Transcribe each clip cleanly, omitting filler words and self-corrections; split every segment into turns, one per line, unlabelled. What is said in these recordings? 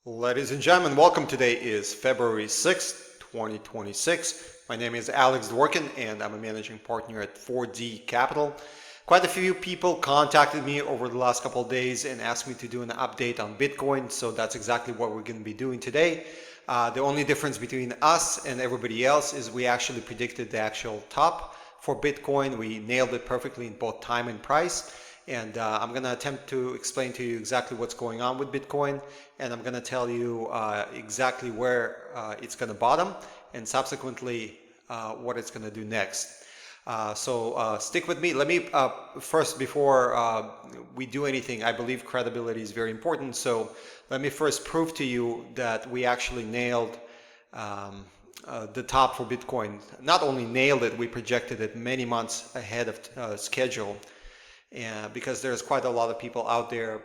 Ladies and gentlemen, welcome. Today is February 6th, 2026. My name is Alex Dvorkin and I'm a managing partner at 4D Capital. Quite a few people contacted me over the last couple of days and asked me to do an update on Bitcoin, so that's exactly what we're going to be doing today. The only difference between us and everybody else is we actually predicted the actual top for Bitcoin. We nailed it perfectly in both time and price. And I'm going to attempt to explain to you exactly what's going on with Bitcoin, and I'm going to tell you exactly where it's going to bottom and subsequently what it's going to do next. So stick with me. Let me first, before we do anything, I believe credibility is very important. So let me first prove to you that we actually nailed the top for Bitcoin. Not only nailed it, we projected it many months ahead of schedule. Because there's quite a lot of people out there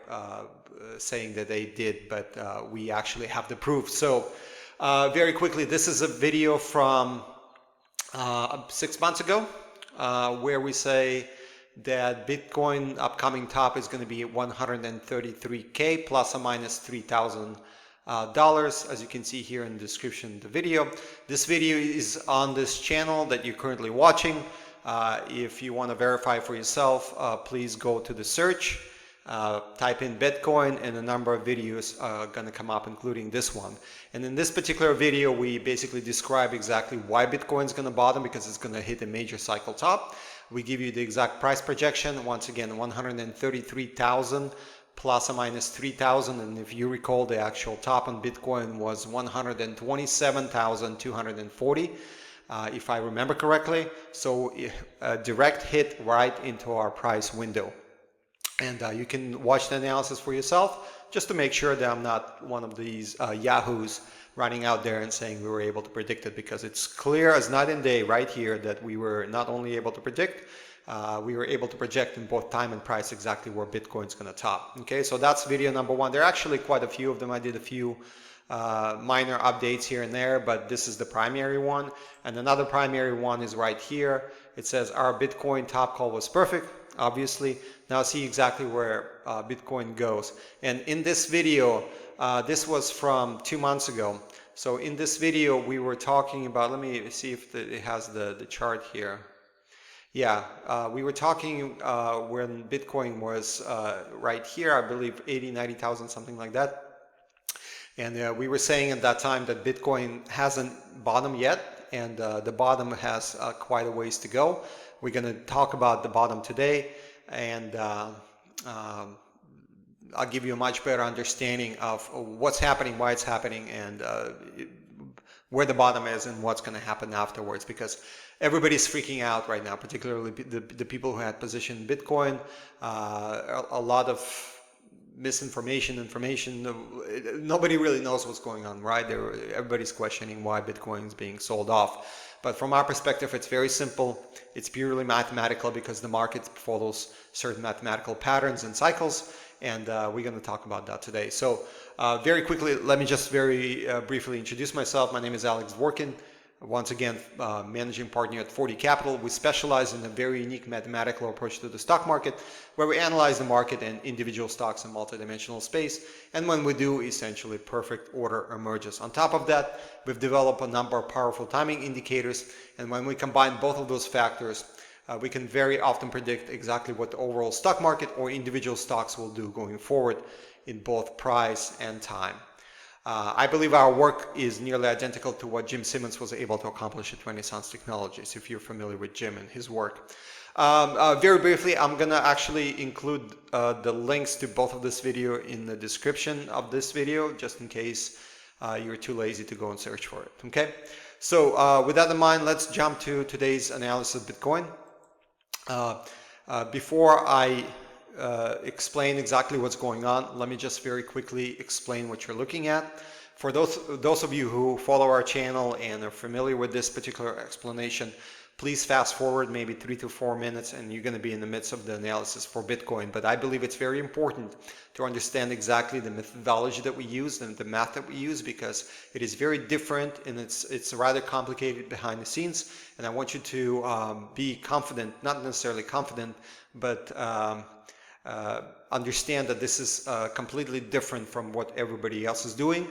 saying that they did, but we actually have the proof. So very quickly, this is a video from 6 months ago where we say that Bitcoin upcoming top is going to be 133K plus or minus $3,000. As you can see here in the description of the video. This video is on this channel that you're currently watching. If you want to verify for yourself, please go to the search, type in Bitcoin, and a number of videos are going to come up, including this one. And in this particular video, we basically describe exactly why Bitcoin is going to bottom, because it's going to hit a major cycle top. We give you the exact price projection. Once again, 133,000 plus or minus 3,000. And if you recall, the actual top on Bitcoin was 127,240. If I remember correctly, so a direct hit right into our price window. And you can watch the analysis for yourself just to make sure that I'm not one of these yahoos running out there and saying we were able to predict it, because it's clear as night and day right here that we were not only able to predict, we were able to project in both time and price exactly where Bitcoin's going to top. Okay, so that's video number one. There are actually quite a few of them. I did a few minor updates here and there, but this is the primary one. And another primary one is right here. It says our Bitcoin top call was perfect, obviously. Now see exactly where Bitcoin goes. And in this video, this was from 2 months ago. So in this video, we were talking about, let me see if it has the chart here. Yeah, we were talking when Bitcoin was right here, I believe 80, 90,000, something like that. And we were saying at that time that Bitcoin hasn't bottomed yet, and the bottom has quite a ways to go. We're going to talk about the bottom today, and I'll give you a much better understanding of what's happening, why it's happening, and where the bottom is and what's going to happen afterwards, because everybody's freaking out right now, particularly the people who had positioned Bitcoin. A lot of misinformation, information. Nobody really knows what's going on, right? Everybody's questioning why Bitcoin is being sold off. But from our perspective, it's very simple. It's purely mathematical, because the market follows certain mathematical patterns and cycles, and we're going to talk about that today. So very quickly, let me just very briefly introduce myself. My name is Alex Dvorkin. Once again, managing partner at 4D Capital. We specialize in a very unique mathematical approach to the stock market, where we analyze the market and individual stocks in multidimensional space. And when we do, essentially perfect order emerges. On top of that, we've developed a number of powerful timing indicators. And when we combine both of those factors, we can very often predict exactly what the overall stock market or individual stocks will do going forward in both price and time. I believe our work is nearly identical to what Jim Simmons was able to accomplish at Renaissance Technologies, if you're familiar with Jim and his work. Very briefly, I'm going to actually include the links to both of this video in the description of this video, just in case you're too lazy to go and search for it. Okay, so with that in mind, let's jump to today's analysis of Bitcoin. Before I explain exactly what's going on, let me just very quickly explain what you're looking at. For those of you who follow our channel and are familiar with this particular explanation, please fast forward maybe 3 to 4 minutes and you're going to be in the midst of the analysis for Bitcoin. But I believe it's very important to understand exactly the methodology that we use and the math that we use, because it is very different and it's rather complicated behind the scenes. And I want you to be confident, not necessarily confident, but understand that this is completely different from what everybody else is doing,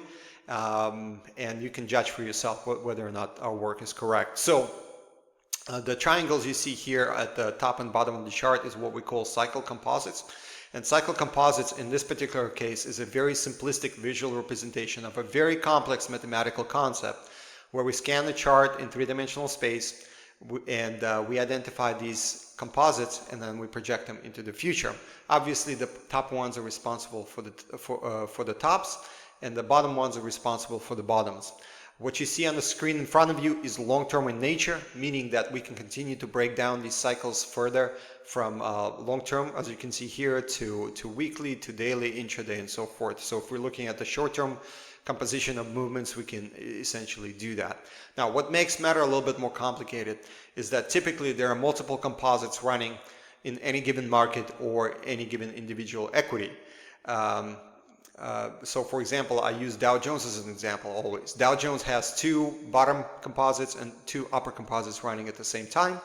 and you can judge for yourself whether or not our work is correct. So the triangles you see here at the top and bottom of the chart is what we call cycle composites. And cycle composites in this particular case is a very simplistic visual representation of a very complex mathematical concept where we scan the chart in three-dimensional space and we identify these composites and then we project them into the future. Obviously the top ones are responsible for the tops and the bottom ones are responsible for the bottoms. What you see on the screen in front of you is long-term in nature, meaning that we can continue to break down these cycles further from long-term, as you can see here, to weekly, to daily, intraday, and so forth. So if we're looking at the short-term composition of movements, we can essentially do that. Now, what makes matter a little bit more complicated is that typically there are multiple composites running in any given market or any given individual equity. So for example, I use Dow Jones as an example always. Dow Jones has two bottom composites and two upper composites running at the same time.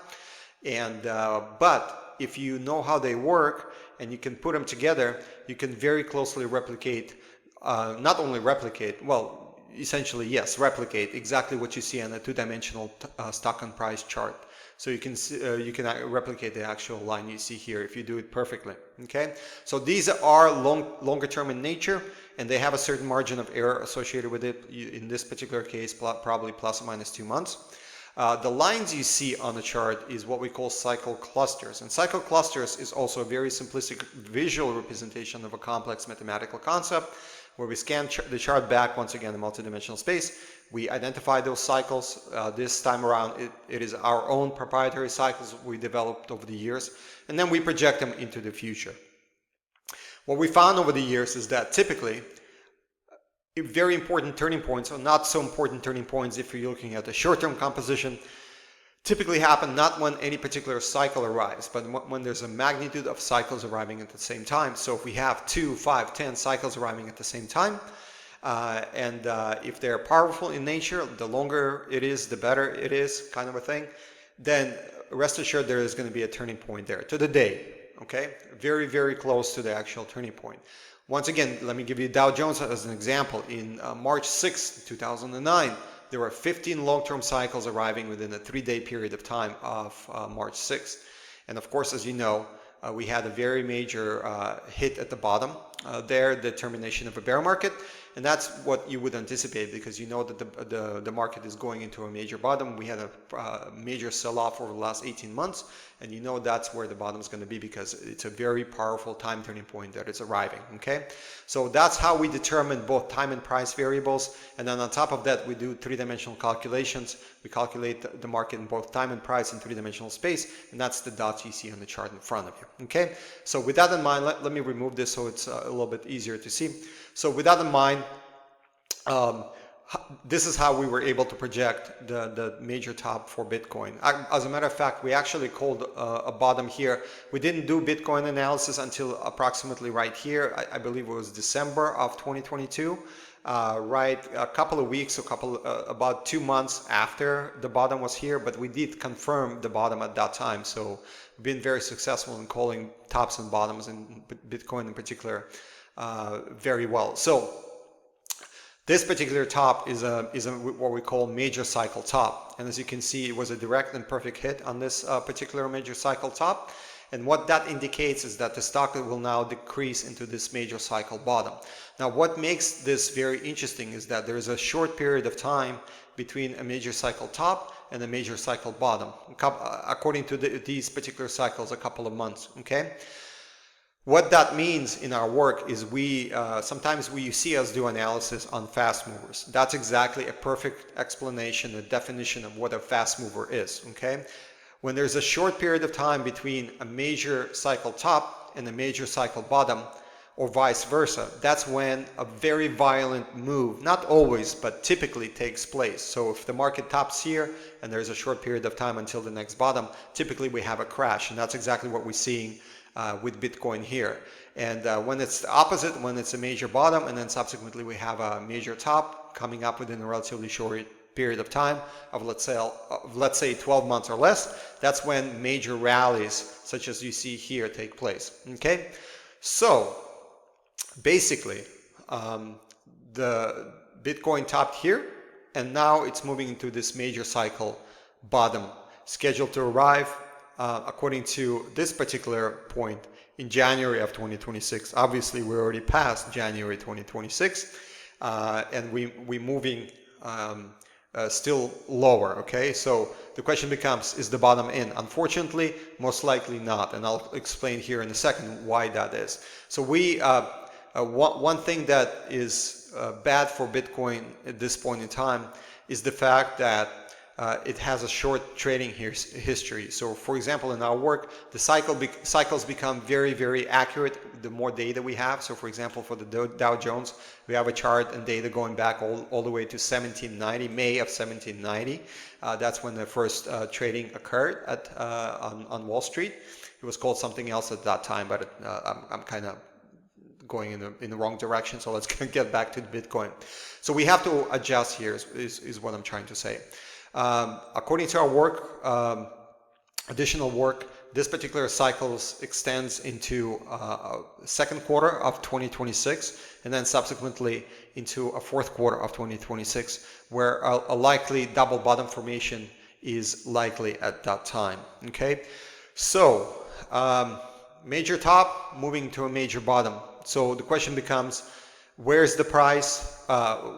And but if you know how they work and you can put them together, you can very closely replicate, not only replicate, well, essentially, yes, replicate exactly what you see on a two-dimensional stock and price chart. So you can replicate the actual line you see here if you do it perfectly. Okay, so these are longer term in nature, and they have a certain margin of error associated with it. In this particular case, probably plus or minus 2 months. The lines you see on the chart is what we call cycle clusters, and cycle clusters is also a very simplistic visual representation of a complex mathematical concept where we scan the chart back once again in multidimensional space. We identify those cycles. This time around it is our own proprietary cycles we developed over the years, and then we project them into the future. What we found over the years is that typically very important turning points, or not so important turning points if you're looking at the short-term composition, typically happen not when any particular cycle arrives, but when there's a magnitude of cycles arriving at the same time. So if we have 2, 5, 10 cycles arriving at the same time, and if they're powerful in nature, the longer it is, the better it is, kind of a thing, then rest assured there is going to be a turning point there, to the day, okay? Very, very close to the actual turning point. Once again, let me give you Dow Jones as an example. In March 6, 2009, there were 15 long-term cycles arriving within a 3-day period of time of March 6th. And of course, as you know, we had a very major hit at the bottom there, the termination of a bear market. And that's what you would anticipate because you know that the market is going into a major bottom. We had a major sell-off over the last 18 months, and you know that's where the bottom is going to be because it's a very powerful time turning point that is arriving, okay? So that's how we determine both time and price variables, and then on top of that we do three-dimensional calculations. We calculate the market in both time and price in three-dimensional space, and that's the dots you see on the chart in front of you, okay? So with that in mind, let me remove this so it's a little bit easier to see. So with that in mind, this is how we were able to project the major top for Bitcoin. As a matter of fact, we actually called a bottom here. We didn't do Bitcoin analysis until approximately right here. I believe it was December of 2022, right a couple of weeks, about 2 months after the bottom was here, but we did confirm the bottom at that time. So we've been very successful in calling tops and bottoms in Bitcoin in particular very well. So this particular top is what we call major cycle top, and as you can see, it was a direct and perfect hit on this particular major cycle top. And what that indicates is that the stock will now decrease into this major cycle bottom. Now, what makes this very interesting is that there is a short period of time between a major cycle top and a major cycle bottom. According to these particular cycles, a couple of months. Okay. What that means in our work is sometimes we see us do analysis on fast movers. That's exactly a perfect explanation, a definition of what a fast mover is, okay? When there's a short period of time between a major cycle top and a major cycle bottom, or vice versa, that's when a very violent move, not always, but typically takes place. So if the market tops here and there's a short period of time until the next bottom, typically we have a crash, and that's exactly what we're seeing with Bitcoin here. And when it's the opposite, when it's a major bottom and then subsequently we have a major top coming up within a relatively short period of time of let's say 12 months or less, that's when major rallies such as you see here take place. Okay, So basically, the Bitcoin topped here, and now it's moving into this major cycle bottom, scheduled to arrive according to this particular point in January of 2026. Obviously, we're already past January 2026, and we're moving still lower. Okay, so the question becomes, is the bottom in? Unfortunately, most likely not, and I'll explain here in a second why that is. So one thing that is bad for Bitcoin at this point in time is the fact that it has a short trading history. So for example, in our work, the cycles become very, very accurate the more data we have. So for example, for the Dow Jones, we have a chart and data going back all the way to 1790, May of 1790. That's when the first trading occurred on Wall Street. It was called something else at that time, but I'm kind of going in the wrong direction. So let's get back to Bitcoin. So we have to adjust here is what I'm trying to say. According to our work, additional work, this particular cycle extends into second quarter of 2026 and then subsequently into a fourth quarter of 2026, where a likely double bottom formation is likely at that time. Okay, so major top moving to a major bottom. So the question becomes, where's the price?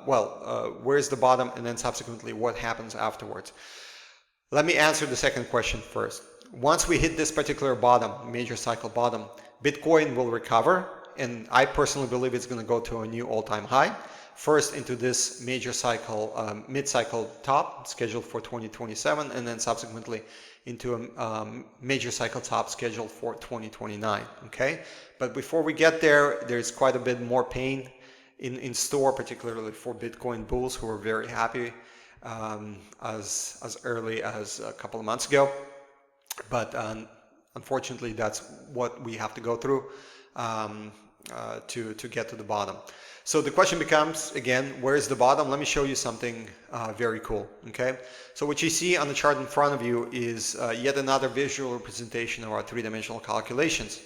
Where's the bottom, and then subsequently what happens afterwards? Let me answer the second question first. Once we hit this particular bottom, major cycle bottom, Bitcoin will recover, and I personally believe it's going to go to a new all-time high. First into this major cycle, mid-cycle top scheduled for 2027, and then subsequently into a major cycle top scheduled for 2029. Okay, but before we get there, there's quite a bit more pain in store, particularly for Bitcoin bulls who are very happy as early as a couple of months ago. But unfortunately, that's what we have to go through to get to the bottom. So the question becomes, again, where is the bottom? Let me show you something very cool. Okay, so what you see on the chart in front of you is yet another visual representation of our three-dimensional calculations.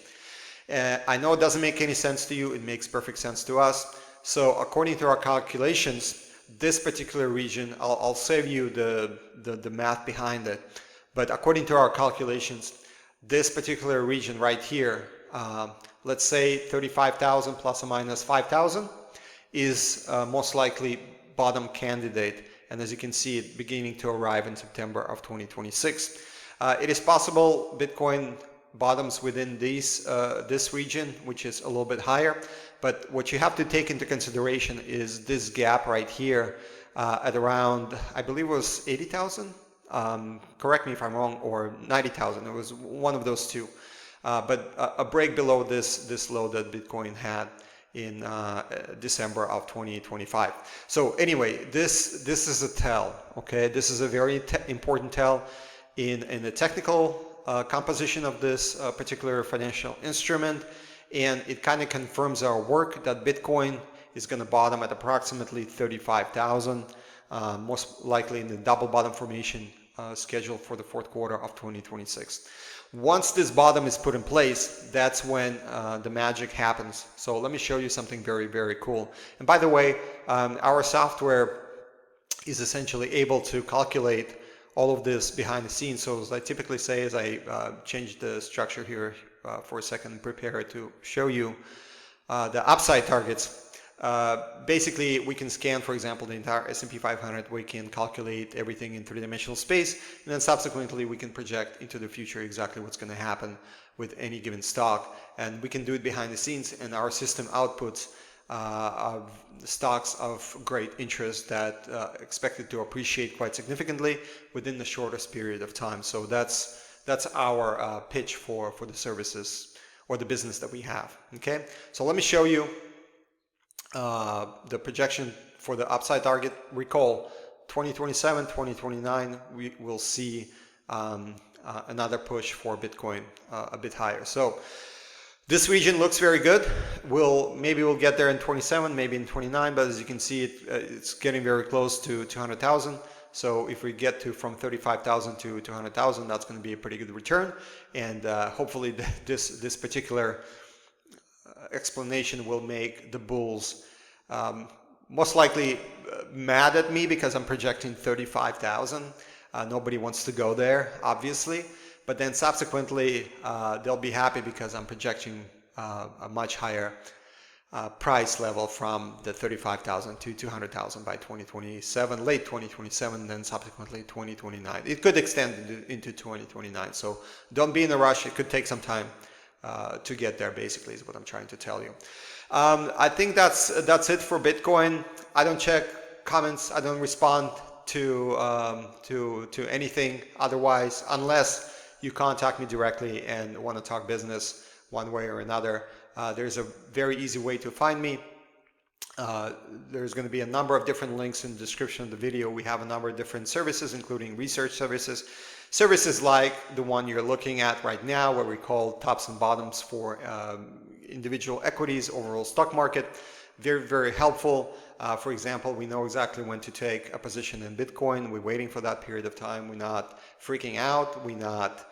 I know it doesn't make any sense to you. It makes perfect sense to us. So according to our calculations, this particular region, I'll save you the math behind it, but according to our calculations, this particular region right here, let's say 35,000 plus or minus 5,000, is most likely bottom candidate, and as you can see, it beginning to arrive in September of 2026. It is possible Bitcoin bottoms within this region, which is a little bit higher, but what you have to take into consideration is this gap right here at around, I believe it was 80,000, correct me if I'm wrong, or 90,000. It was one of those two, but a break below this low that Bitcoin had in December of 2025. So anyway, this is a tell. Okay, this is a very important tell in the technical composition of this particular financial instrument, and it kind of confirms our work that Bitcoin is going to bottom at approximately 35,000, most likely in the double bottom formation scheduled for the fourth quarter of 2026. Once this bottom is put in place, that's when the magic happens. So let me show you something very, very cool. And by the way, our software is essentially able to calculate all of this behind the scenes. So as I typically say, as I change the structure here for a second and prepare to show you the upside targets. Basically, we can scan, for example, the entire S&P 500. We can calculate everything in three-dimensional space, and then subsequently we can project into the future exactly what's going to happen with any given stock. And we can do it behind the scenes, and our system outputs stocks of great interest that expected to appreciate quite significantly within the shortest period of time. So that's our pitch for the services or the business that we have. Okay, so let me show you the projection for the upside target. Recall 2027, 2029, we will see another push for Bitcoin a bit higher. So this region looks very good. Maybe we'll get there in 27, maybe in 29, but as you can see, it's getting very close to 200,000. So if we get from 35,000 to 200,000, that's going to be a pretty good return. And hopefully this particular explanation will make the bulls most likely mad at me because I'm projecting 35,000. Nobody wants to go there, obviously, but then subsequently they'll be happy because I'm projecting a much higher price level from the 35,000 to 200,000 by 2027, late 2027, then subsequently 2029. It could extend into 2029, so don't be in a rush. It could take some time to get there, basically, is what I'm trying to tell you. I think that's it for Bitcoin. I don't check comments. I don't respond to anything otherwise, unless you contact me directly and want to talk business one way or another. There's a very easy way to find me. There's going to be a number of different links in the description of the video. We have a number of different services, including research services. Services like the one you're looking at right now, where we call tops and bottoms for individual equities, overall stock market. Very, very helpful. For example, we know exactly when to take a position in Bitcoin. We're waiting for that period of time. We're not freaking out. We're not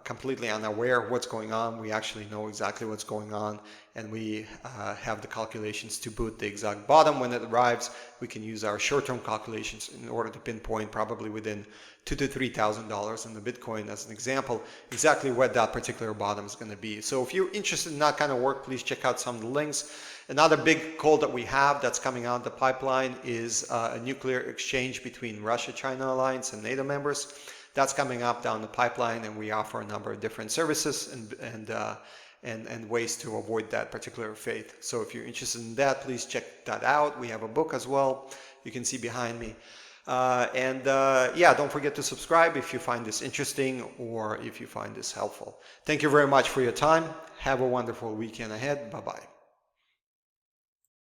completely unaware of what's going on. We actually know exactly what's going on, and we have the calculations to boot the exact bottom when it arrives. We can use our short-term calculations in order to pinpoint, probably within $2,000 to $3,000 in the Bitcoin as an example, exactly where that particular bottom is going to be. So if you're interested in that kind of work, please check out some of the links. Another big call that we have that's coming out the pipeline is a nuclear exchange between Russia-China alliance and NATO members. That's coming up down the pipeline, and we offer a number of different services and ways to avoid that particular fate. So if you're interested in that, please check that out. We have a book as well. You can see behind me. Yeah, don't forget to subscribe if you find this interesting or if you find this helpful. Thank you very much for your time. Have a wonderful weekend ahead. Bye-bye.